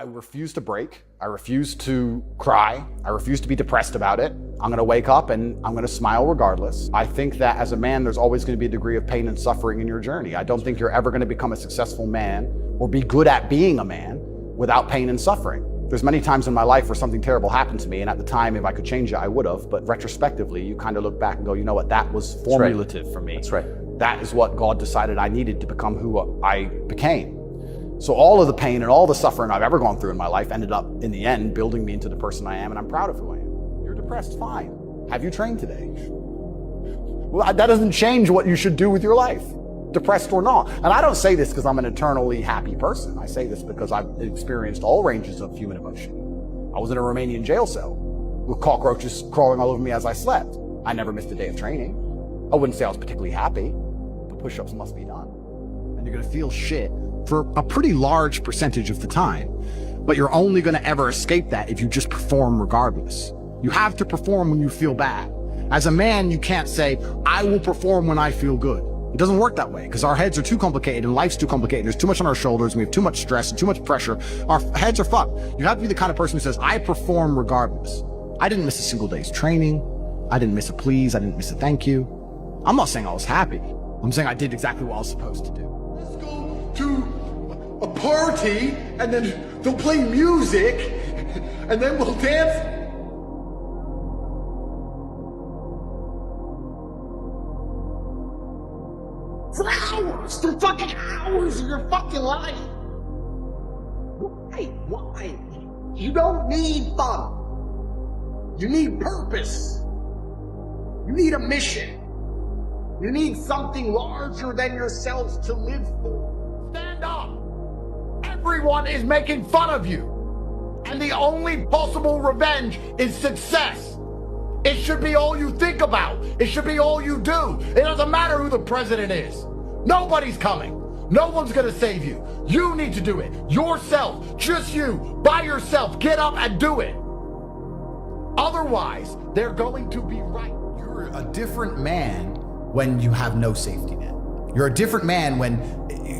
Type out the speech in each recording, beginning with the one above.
I refuse to break. I refuse to cry. I refuse to be depressed about it. I'm gonna wake up and I'm gonna smile regardless. I think that as a man, there's always gonna be a degree of pain and suffering in your journey. I don't think you're ever gonna become a successful man or be good at being a man without pain and suffering. There's many times in my life where something terrible happened to me, and at the time, if I could change it, I would have. But retrospectively, you kind of look back and go, you know what, that was formulative for me. That's right. That is what God decided I needed to become who I became. So all of the pain and all the suffering I've ever gone through in my life ended up, in the end, building me into the person I am, and I'm proud of who I am. You're depressed, fine. Have you trained today? Well, that doesn't change what you should do with your life, depressed or not. And I don't say this because I'm an eternally happy person. I say this because I've experienced all ranges of human emotion. I was in a Romanian jail cell with cockroaches crawling all over me as I slept. I never missed a day of training. I wouldn't say I was particularly happy, but push-ups must be done. And you're gonna feel shit for a pretty large percentage of the time, but you're only gonna ever escape that if you just perform regardless. You have to perform when you feel bad. As a man, you can't say, I will perform when I feel good. It doesn't work that way because our heads are too complicated and life's too complicated. There's too much on our shoulders and we have too much stress and too much pressure. Our heads are fucked. You have to be the kind of person who says, I perform regardless. I didn't miss a single day's training. I didn't miss a please. I didn't miss a thank you. I'm not saying I was happy. I'm saying I did exactly what I was supposed to do. Let's go to a party and then they'll play music and then we'll dance. For hours, for fucking hours of your fucking life. Why? You don't need fun. You need purpose. You need a mission. You need something larger than yourself to live for. Stand up. Everyone is making fun of you. And the only possible revenge is success. It should be all you think about. It should be all you do. It doesn't matter who the president is. Nobody's coming. No one's gonna save you. You need to do it. Yourself. Just you. By yourself. Get up and do it. Otherwise, they're going to be right. You're a different man when you have no safety net. You're a different man when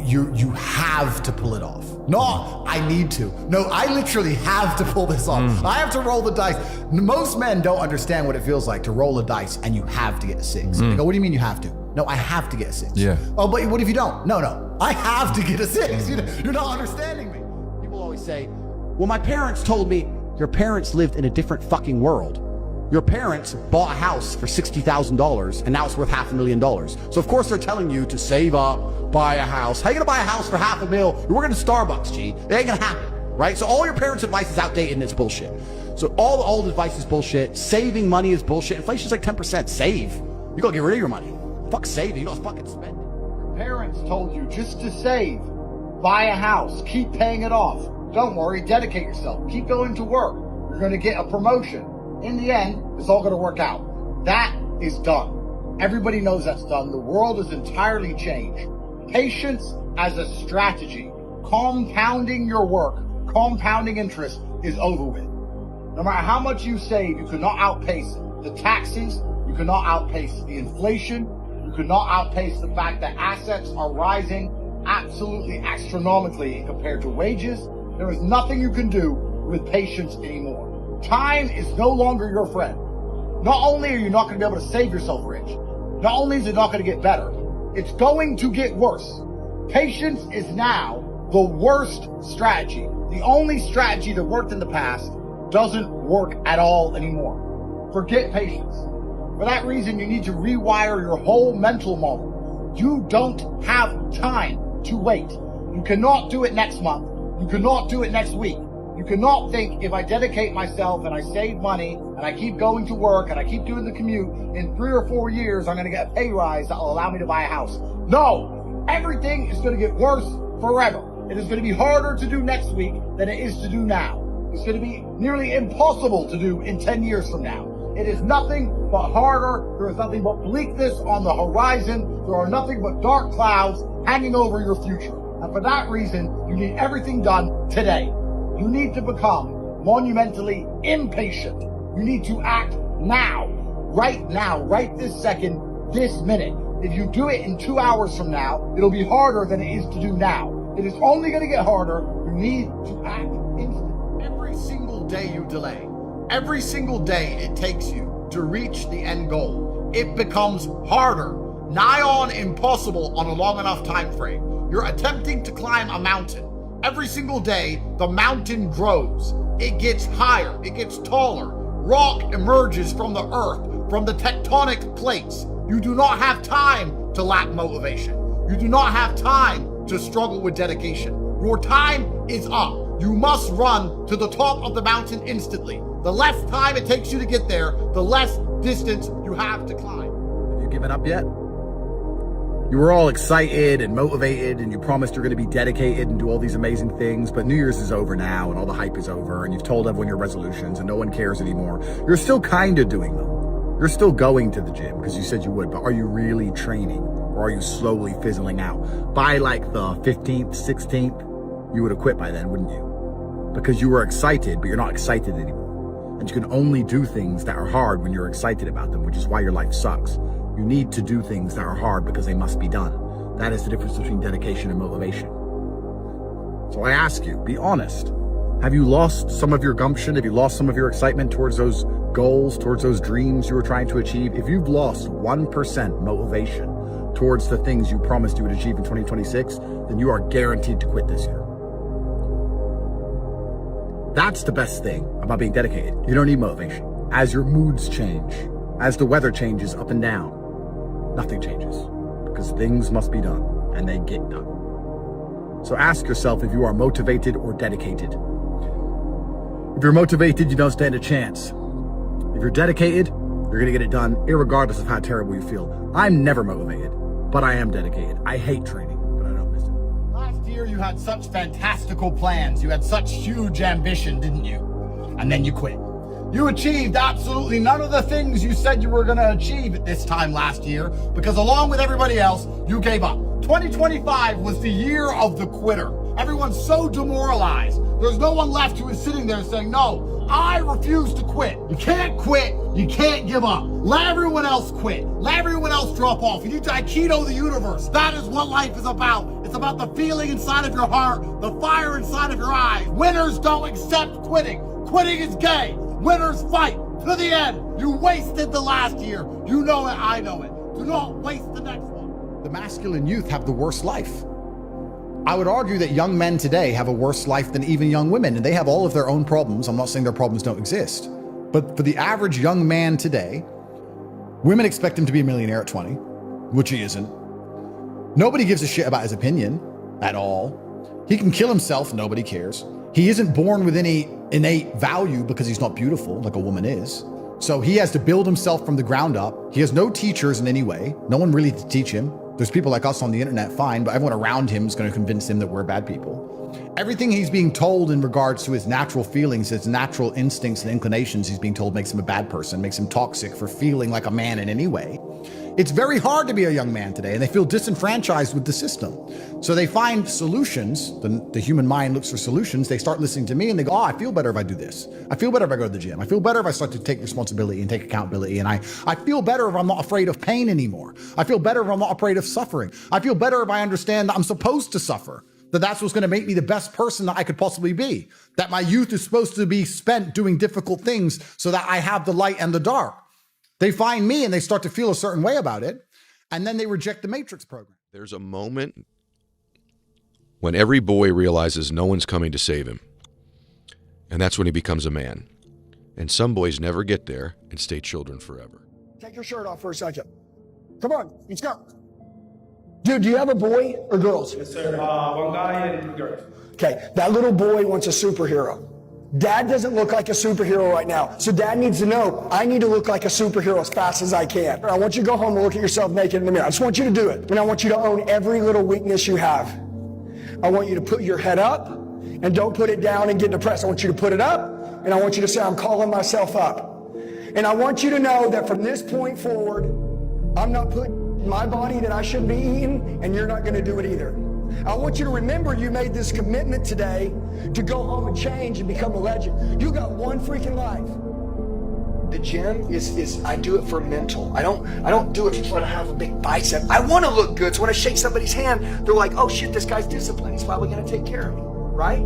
you have to pull it off. No, I need to. No, I literally have to pull this off. I have to roll the dice. Most men don't understand what it feels like to roll a dice and you have to get a 6. They go, what do you mean you have to? No, I have to get a 6. Yeah. Oh, but what if you don't? No, I have to get a 6. You're not understanding me. People always say, well, my parents told me. Your parents lived in a different fucking world. Your parents bought a house for $60,000 and now it's worth $500,000. So of course they're telling you to save up, buy a house. How are you gonna buy a house for $500,000? You're working at Starbucks, G. It ain't gonna happen, right? So all your parents' advice is outdated and it's bullshit. So all the old advice is bullshit. Saving money is bullshit. Inflation's like 10%. Save. You gotta get rid of your money. Fuck saving, you gotta fucking spend it. Your parents told you just to save, buy a house, keep paying it off. Don't worry, dedicate yourself, keep going to work. You're gonna get a promotion. In the end, it's all gonna work out. That is done. Everybody knows that's done. The world is entirely changed. Patience as a strategy, compounding your work, compounding interest is over with. No matter how much you save, you cannot outpace the taxes, you cannot outpace the inflation, you cannot outpace the fact that assets are rising absolutely astronomically compared to wages. There is nothing you can do with patience anymore. Time is no longer your friend. Not only are you not going to be able to save yourself rich, not only is it not going to get better, it's going to get worse. Patience is now the worst strategy. The only strategy that worked in the past doesn't work at all anymore. Forget patience. For that reason, you need to rewire your whole mental model. You don't have time to wait. You cannot do it next month. You cannot do it next week. You cannot think, if I dedicate myself and I save money and I keep going to work and I keep doing the commute, in 3 or 4 years, I'm going to get a pay rise that will allow me to buy a house. No! Everything is going to get worse forever. It is going to be harder to do next week than it is to do now. It's going to be nearly impossible to do in 10 years from now. It is nothing but harder. There is nothing but bleakness on the horizon. There are nothing but dark clouds hanging over your future. And for that reason, you need everything done today. You need to become monumentally impatient. You need to act now, right this second, this minute. If you do it in 2 hours from now, it'll be harder than it is to do now. It is only going to get harder. You need to act instantly. day you delay, every single day it takes you to reach the end goal, it becomes harder, nigh on impossible on a long enough time frame. You're attempting to climb a mountain. Every single day, the mountain grows. It gets higher, it gets taller. Rock emerges from the earth, from the tectonic plates. You do not have time to lack motivation. You do not have time to struggle with dedication. Your time is up. You must run to the top of the mountain instantly. The less time it takes you to get there, the less distance you have to climb. Have you given up yet? You were all excited and motivated and you promised you're going to be dedicated and do all these amazing things, but New Year's is over now and all the hype is over and you've told everyone your resolutions and no one cares anymore. You're still kind of doing them. You're still going to the gym because you said you would, but are you really training or are you slowly fizzling out? By like the 15th, 16th, you would have quit by then, wouldn't you? Because you were excited, but you're not excited anymore. And you can only do things that are hard when you're excited about them, which is why your life sucks. You need to do things that are hard because they must be done. That is the difference between dedication and motivation. So I ask you, be honest. Have you lost some of your gumption? Have you lost some of your excitement towards those goals, towards those dreams you were trying to achieve? If you've lost 1% motivation towards the things you promised you would achieve in 2026, then you are guaranteed to quit this year. That's the best thing about being dedicated. You don't need motivation. As your moods change, as the weather changes up and down, nothing changes because things must be done and they get done. So ask yourself if you are motivated or dedicated. If you're motivated, you don't stand a chance. If you're dedicated, you're gonna get it done irregardless of how terrible you feel. I'm never motivated, but I am dedicated. I hate training, but I don't miss it. Last year you had such fantastical plans. You had such huge ambition, didn't you? And then you quit. You achieved absolutely none of the things you said you were going to achieve at this time last year because along with everybody else, you gave up. 2025 was the year of the quitter. Everyone's so demoralized. There's no one left who is sitting there saying, no, I refuse to quit. You can't quit. You can't give up. Let everyone else quit. Let everyone else drop off. You need to Aikido the universe. That is what life is about. It's about the feeling inside of your heart, the fire inside of your eyes. Winners don't accept quitting. Quitting is gay. Winners fight to the end. You wasted the last year. You know it, I know it. Do not waste the next one. The masculine youth have the worst life. I would argue that young men today have a worse life than even young women, and they have all of their own problems. I'm not saying their problems don't exist. But for the average young man today, women expect him to be a millionaire at 20, which he isn't. Nobody gives a shit about his opinion at all. He can kill himself, nobody cares. He isn't born with any innate value because he's not beautiful like a woman is. So he has to build himself from the ground up. He has no teachers in any way. No one really to teach him. There's people like us on the internet, fine, but everyone around him is going to convince him that we're bad people. Everything he's being told in regards to his natural feelings, his natural instincts and inclinations, he's being told makes him a bad person, makes him toxic for feeling like a man in any way. It's very hard to be a young man today, and they feel disenfranchised with the system. So they find solutions. The human mind looks for solutions. They start listening to me and they go, oh, I feel better if I do this. I feel better if I go to the gym. I feel better if I start to take responsibility and take accountability. And I feel better if I'm not afraid of pain anymore. I feel better if I'm not afraid of suffering. I feel better if I understand that I'm supposed to suffer. That's what's going to make me the best person that I could possibly be. That my youth is supposed to be spent doing difficult things so that I have the light and the dark. They find me and they start to feel a certain way about it, and then they reject the Matrix program. There's a moment when every boy realizes no one's coming to save him, and that's when he becomes a man. And some boys never get there and stay children forever. Take your shirt off for a second. Come on, let's go. Dude, do you have a boy or girls? Yes, sir. One guy and two girls. Okay, that little boy wants a superhero. Dad doesn't look like a superhero right now. So dad needs to know, I need to look like a superhero as fast as I can. I want you to go home and look at yourself naked in the mirror. I just want you to do it. And I want you to own every little weakness you have. I want you to put your head up and don't put it down and get depressed. I want you to put it up and I want you to say, I'm calling myself up. And I want you to know that from this point forward, I'm not putting my body that I should be eating and you're not going to do it either. I want you to remember you made this commitment today to go home and change and become a legend. You got one freaking life. The gym is I do it for mental. I don't do it to try to have a big bicep. I want to look good. So when I shake somebody's hand, they're like, oh shit, this guy's disciplined. He's probably gonna take care of me, right?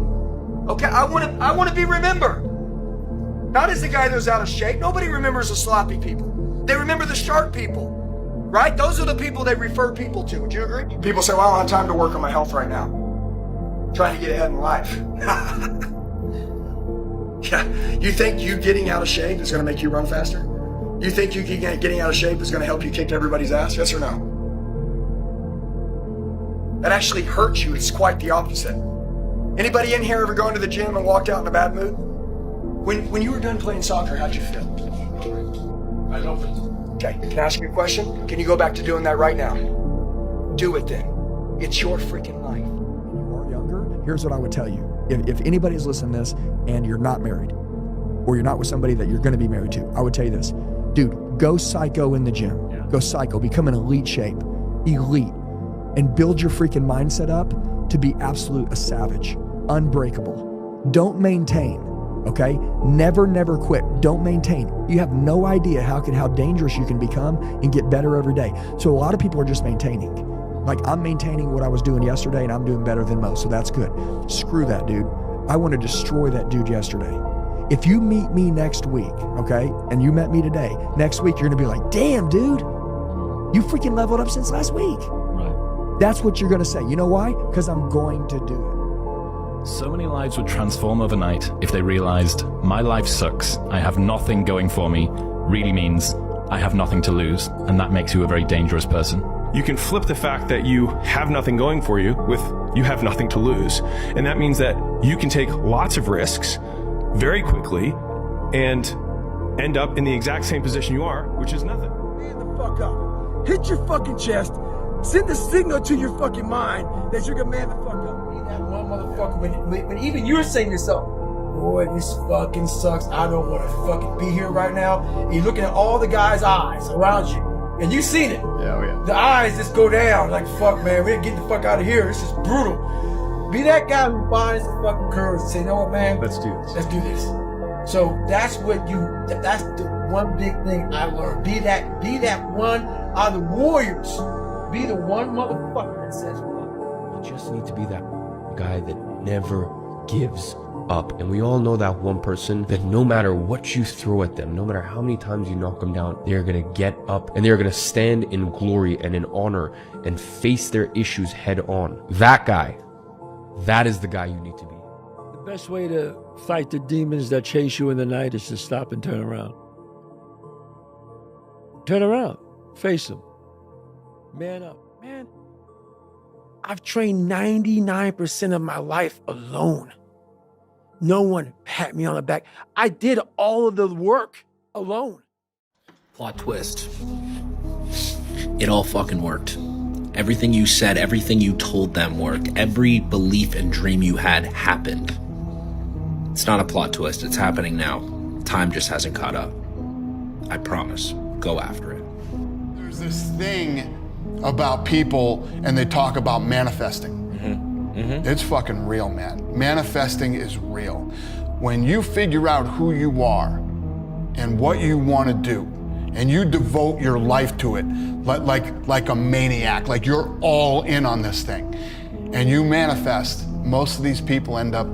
Okay, I want to be remembered. Not as the guy that was out of shape. Nobody remembers the sloppy people. They remember the sharp people, right? Those are the people they refer people to. Would you agree? People say, well, I don't have time to work on my health right now. Trying to get ahead in life. Yeah, you think you getting out of shape is going to make you run faster? You think you getting out of shape is going to help you kick everybody's ass? Yes or no? That actually hurts you. It's quite the opposite. Anybody in here ever gone to the gym and walked out in a bad mood? When you were done playing soccer, how'd you feel? I love it. Okay, can I ask you a question? Can you go back to doing that right now? Do it then. It's your freaking life. When you are younger, here's what I would tell you. If anybody's listening to this and you're not married, or you're not with somebody that you're going to be married to, I would tell you this. Dude, go psycho in the gym. Yeah. Go psycho. Become an elite shape. Elite. And build your freaking mindset up to be absolute a savage. Unbreakable. Don't maintain. Okay? Never quit. Don't maintain. You have no idea how dangerous you can become and get better every day. So a lot of people are just maintaining. Like, I'm maintaining what I was doing yesterday and I'm doing better than most, so that's good. Screw that dude. I want to destroy that dude yesterday. If you meet me next week, okay, and you met me today, next week you're going to be like, damn, dude, you freaking leveled up since last week. Right. That's what you're going to say. You know why? Because I'm going to do it. So many lives would transform overnight if they realized my life sucks, I have nothing going for me, really means I have nothing to lose, and that makes you a very dangerous person. You can flip the fact that you have nothing going for you with you have nothing to lose. And that means that you can take lots of risks very quickly and end up in the exact same position you are, which is nothing. Man the fuck up. Hit your fucking chest. Send a signal to your fucking mind that you're gonna man the fuck up. Be that one motherfucker when even you're saying to yourself, boy, this fucking sucks. I don't want to fucking be here right now. And you're looking at all the guys' eyes around you. And you've seen it. Yeah, yeah. The eyes just go down like, fuck, man, we're getting the fuck out of here. This is brutal. Be that guy who finds the fucking courage and say, you know what, man? Let's do this. Let's do this. So that's that's the one big thing I learned. Be that one of the warriors. Be the one motherfucker that says, you just need to be that guy that never gives up. And we all know that one person that no matter what you throw at them, no matter how many times you knock them down, they're going to get up and they're going to stand in glory and in honor and face their issues head on. That guy, that is the guy you need to be. The best way to fight the demons that chase you in the night is to stop and turn around. Turn around. Face them. Man up. Man, I've trained 99% of my life alone. No one pat me on the back. I did all of the work alone. Plot twist. It all fucking worked. Everything you said, everything you told them worked. Every belief and dream you had happened. It's not a plot twist. It's happening now. Time just hasn't caught up. I promise. Go after it. There's this thing about people and they talk about manifesting. It's fucking real, man. Manifesting is real. When you figure out who you are and what you want to do, and you devote your life to it like a maniac, like you're all in on this thing, and you manifest, most of these people end up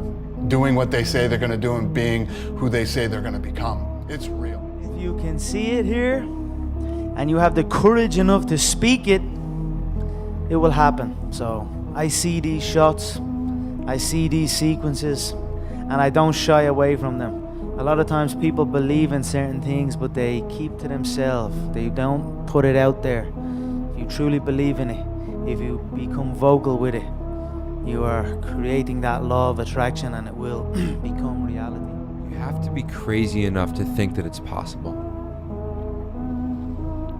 doing what they say they're going to do and being who they say they're going to become. It's real. If you can see it here, and you have the courage enough to speak it, it will happen. So I see these shots, I see these sequences, and I don't shy away from them. A lot of times people believe in certain things, but they keep to themselves. They don't put it out there. If you truly believe in it, if you become vocal with it, you are creating that law of attraction and it will become reality. You have to be crazy enough to think that it's possible.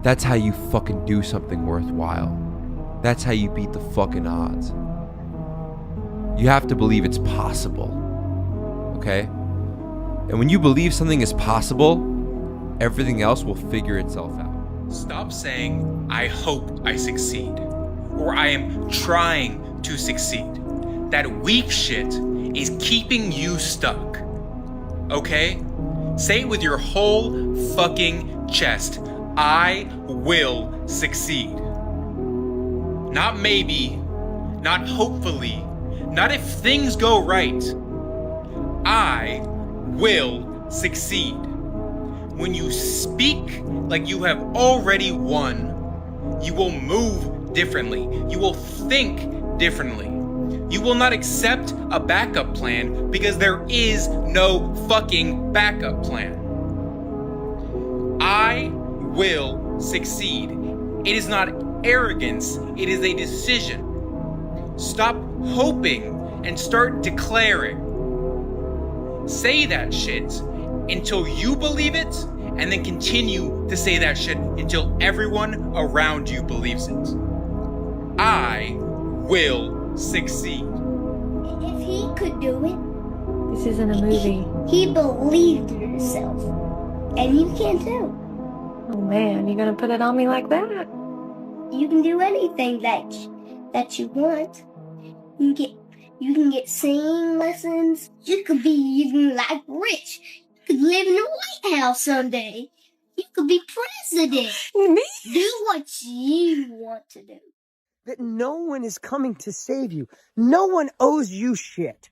That's how you fucking do something worthwhile. That's how you beat the fucking odds. You have to believe it's possible, okay? And when you believe something is possible, everything else will figure itself out. Stop saying, I hope I succeed, or I am trying to succeed. That weak shit is keeping you stuck, okay? Say it with your whole fucking chest. I will succeed. Not maybe, not hopefully, not if things go right. I will succeed. When you speak like you have already won, you will move differently. You will think differently. You will not accept a backup plan because there is no fucking backup plan. I will succeed. It is not arrogance, it is a decision. Stop hoping and start declaring. Say that shit until you believe it, and then continue to say that shit until everyone around you believes it. I will succeed. If he could do it, this isn't a movie. He believed in himself, and you can too. Oh man, you're gonna put it on me like that? You can do anything that you want. You can get singing lessons. You could be even like rich. You could live in the White House someday. You could be president. Me? Do what you want to do. That no one is coming to save you. No one owes you shit.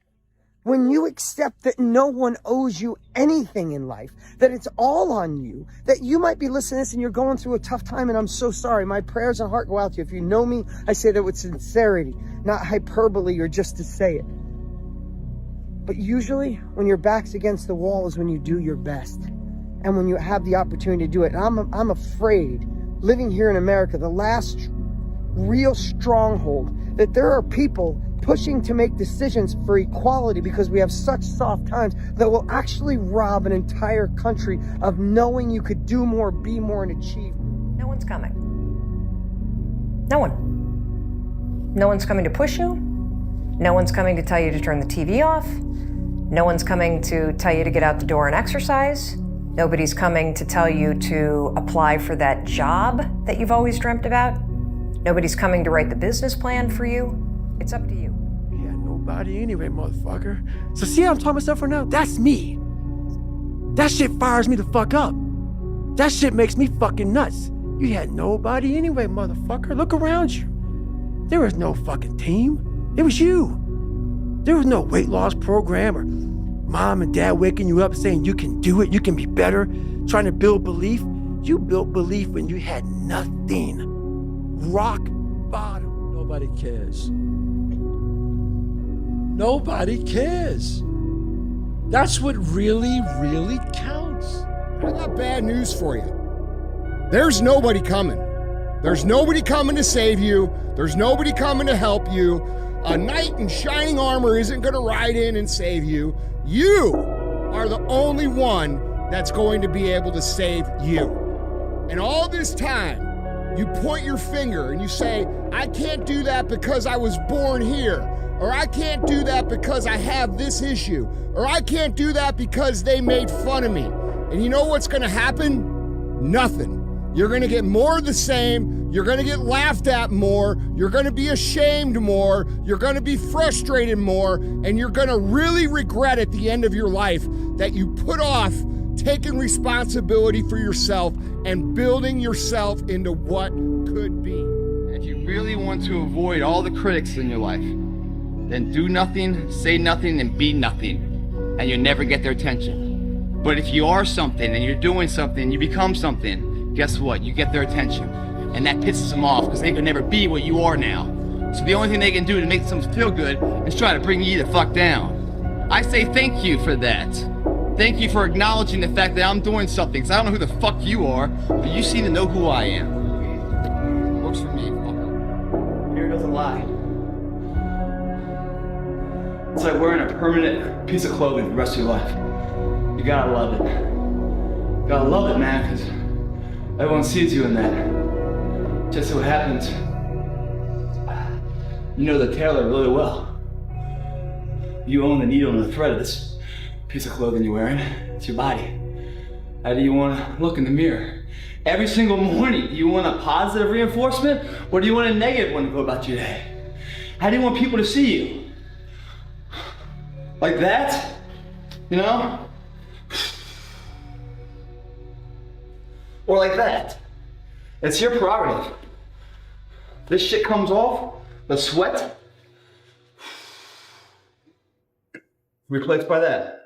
When you accept that no one owes you anything in life, that it's all on you, that you might be listening to this and you're going through a tough time, and I'm so sorry. My prayers and heart go out to you. If you know me, I say that with sincerity, not hyperbole or just to say it. But usually when your back's against the wall is when you do your best and when you have the opportunity to do it. And I'm afraid, living here in America, the last real stronghold, that there are people pushing to make decisions for equality because we have such soft times that will actually rob an entire country of knowing you could do more, be more, and achieve more. No one's coming. No one. No one's coming to push you. No one's coming to tell you to turn the TV off. No one's coming to tell you to get out the door and exercise. Nobody's coming to tell you to apply for that job that you've always dreamt about. Nobody's coming to write the business plan for you. It's up to you. Yeah, nobody anyway, motherfucker. So see how I'm talking myself right now? That's me. That shit fires me the fuck up. That shit makes me fucking nuts. You had nobody anyway, motherfucker. Look around you. There was no fucking team. It was you. There was no weight loss program or mom and dad waking you up saying you can do it, you can be better, trying to build belief. You built belief when you had nothing. Rock bottom. Nobody cares. Nobody cares. That's what really, really counts. I got bad news for you. There's nobody coming. There's nobody coming to save you. There's nobody coming to help you. A knight in shining armor isn't going to ride in and save you. You are the only one that's going to be able to save you. And all this time, you point your finger and you say, I can't do that because I was born here. Or I can't do that because I have this issue. Or I can't do that because they made fun of me. And you know what's going to happen? Nothing. You're going to get more of the same. You're going to get laughed at more. You're going to be ashamed more. You're going to be frustrated more. And you're going to really regret at the end of your life that you put off taking responsibility for yourself and building yourself into what could be. If you really want to avoid all the critics in your life, then do nothing, say nothing, and be nothing, and you'll never get their attention. But if you are something and you're doing something, you become something, guess what? You get their attention. And that pisses them off because they can never be what you are now. So the only thing they can do to make them feel good is try to bring you the fuck down. I say thank you for that. Thank you for acknowledging the fact that I'm doing something, because I don't know who the fuck you are, but you seem to know who I am. Works for me, fucker. Fear doesn't lie. It's like wearing a permanent piece of clothing for the rest of your life. You gotta love it. You gotta love it, man, because everyone sees you in that. Just so happens, you know the tailor really well. You own the needle and the thread of this piece of clothing you're wearing. It's your body. How do you want to look in the mirror? Every single morning, do you want a positive reinforcement or do you want a negative one to go about your day? How do you want people to see you? Like that? You know? Or like that? It's your prerogative. This shit comes off, the sweat, replaced by that.